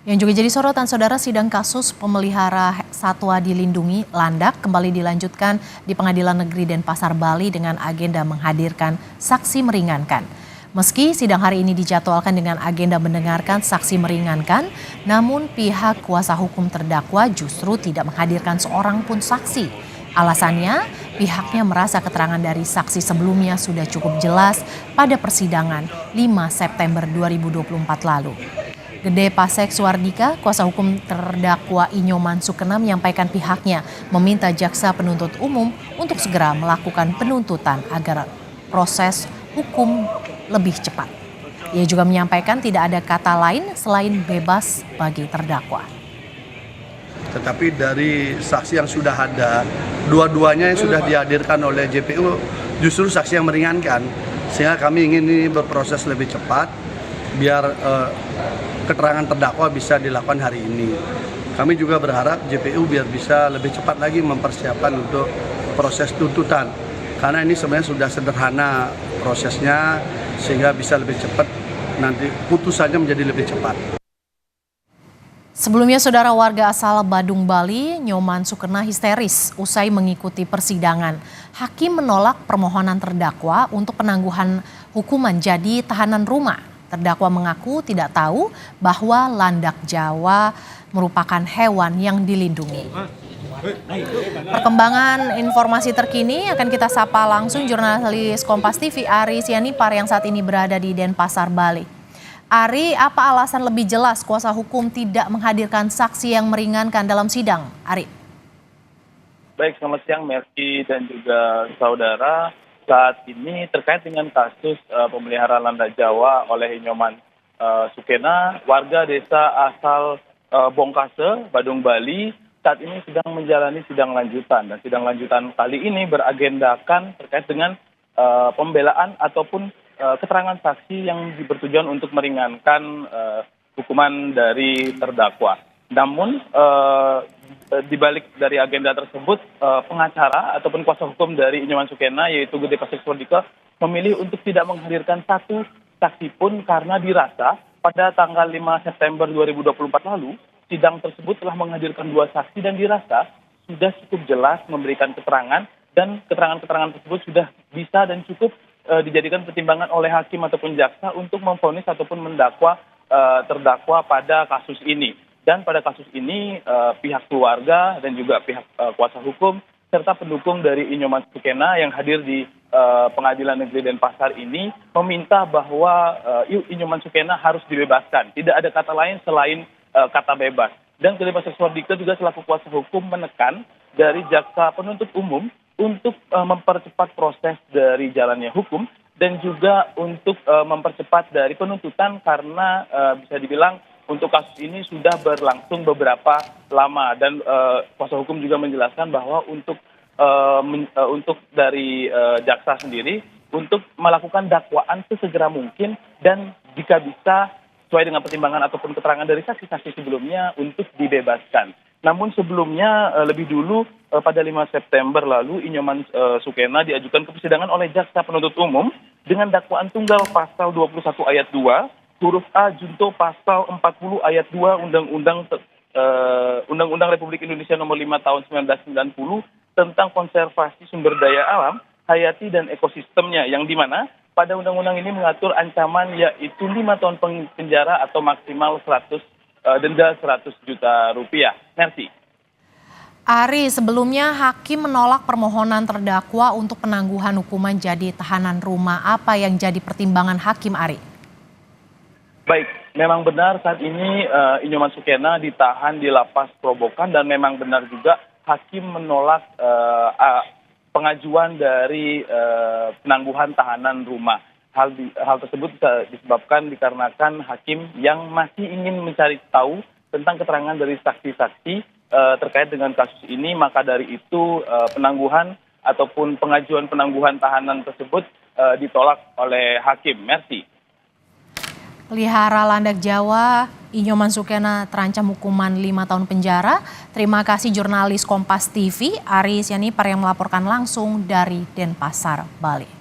Yang juga jadi sorotan, saudara, sidang kasus pemelihara satwa dilindungi landak kembali dilanjutkan di Pengadilan Negeri Denpasar, Bali dengan agenda menghadirkan saksi meringankan. Meski sidang hari ini dijadwalkan dengan agenda mendengarkan saksi meringankan, namun pihak kuasa hukum terdakwa justru tidak menghadirkan seorang pun saksi. Alasannya, pihaknya merasa keterangan dari saksi sebelumnya sudah cukup jelas pada persidangan 5 September 2024 lalu. Gede Pasek Suardika, kuasa hukum terdakwa Inyoman Sukena, menyampaikan pihaknya meminta jaksa penuntut umum untuk segera melakukan penuntutan agar proses hukum lebih cepat. Ia juga menyampaikan tidak ada kata lain selain bebas bagi terdakwa. Tetapi dari saksi yang sudah ada, dua-duanya yang sudah dihadirkan oleh JPU justru saksi yang meringankan. Sehingga kami ingin ini berproses lebih cepat biar keterangan terdakwa bisa dilakukan hari ini. Kami juga berharap JPU biar bisa lebih cepat lagi mempersiapkan untuk proses tuntutan. Karena ini sebenarnya sudah sederhana prosesnya sehingga bisa lebih cepat, nanti putusannya menjadi lebih cepat. Sebelumnya, saudara, warga asal Badung, Bali, Nyoman Sukena histeris usai mengikuti persidangan. Hakim menolak permohonan terdakwa untuk penangguhan hukuman jadi tahanan rumah. Terdakwa mengaku tidak tahu bahwa landak Jawa merupakan hewan yang dilindungi. Perkembangan informasi terkini akan kita sapa langsung jurnalis Kompas TV Ari Sianipar yang saat ini berada di Denpasar, Bali. Ari, apa alasan lebih jelas kuasa hukum tidak menghadirkan saksi yang meringankan dalam sidang? Ari. Baik, selamat siang Mercy dan juga saudara. Saat ini terkait dengan kasus pemeliharaan landak Jawa oleh Inyoman Sukena, warga desa asal Bongkase, Badung, Bali, saat ini sedang menjalani sidang lanjutan. Dan sidang lanjutan kali ini beragendakan terkait dengan pembelaan ataupun keterangan saksi yang bertujuan untuk meringankan hukuman dari terdakwa. Namun di balik dari agenda tersebut, pengacara ataupun kuasa hukum dari Inyoman Sukena yaitu Gede Pasek Suardika memilih untuk tidak menghadirkan satu saksi pun karena dirasa pada tanggal 5 September 2024 lalu sidang tersebut telah menghadirkan 2 saksi dan dirasa sudah cukup jelas memberikan keterangan dan keterangan-keterangan tersebut sudah bisa dan cukup dijadikan pertimbangan oleh hakim ataupun jaksa untuk memvonis ataupun mendakwa terdakwa pada kasus ini. Dan pada kasus ini pihak keluarga dan juga pihak kuasa hukum serta pendukung dari Inyoman Sukena yang hadir di Pengadilan Negeri Denpasar ini meminta bahwa Inyoman Sukena harus dibebaskan. Tidak ada kata lain selain kata bebas. Dan Gede Pasek Suardika juga selaku kuasa hukum menekan dari jaksa penuntut umum untuk mempercepat proses dari jalannya hukum dan juga untuk mempercepat dari penuntutan karena bisa dibilang untuk kasus ini sudah berlangsung beberapa lama dan kuasa hukum juga menjelaskan bahwa untuk dari jaksa sendiri untuk melakukan dakwaan sesegera mungkin dan jika bisa sesuai dengan pertimbangan ataupun keterangan dari saksi-saksi sebelumnya untuk dibebaskan. Namun sebelumnya lebih dulu pada 5 September lalu Inyoman Sukena diajukan ke persidangan oleh jaksa penuntut umum dengan dakwaan tunggal pasal 21 ayat 2 huruf A junto pasal 40 ayat 2 Undang-Undang Republik Indonesia nomor 5 tahun 1990 tentang konservasi sumber daya alam, hayati dan ekosistemnya yang dimana pada undang-undang ini mengatur ancaman yaitu 5 tahun penjara atau maksimal denda 100 juta rupiah. Merci. Ari, sebelumnya hakim menolak permohonan terdakwa untuk penangguhan hukuman jadi tahanan rumah. Apa yang jadi pertimbangan hakim, Ari? Baik, memang benar saat ini Inyoman Sukena ditahan di Lapas Probokan dan memang benar juga hakim menolak pengajuan dari penangguhan tahanan rumah. Hal tersebut disebabkan dikarenakan hakim yang masih ingin mencari tahu tentang keterangan dari saksi-saksi terkait dengan kasus ini, maka dari itu penangguhan ataupun pengajuan penangguhan tahanan tersebut ditolak oleh hakim. Merci. Pelihara landak Jawa Inyoman Sukena terancam hukuman 5 tahun penjara. Terima kasih jurnalis Kompas TV Ari Sianipar yang melaporkan langsung dari Denpasar, Bali.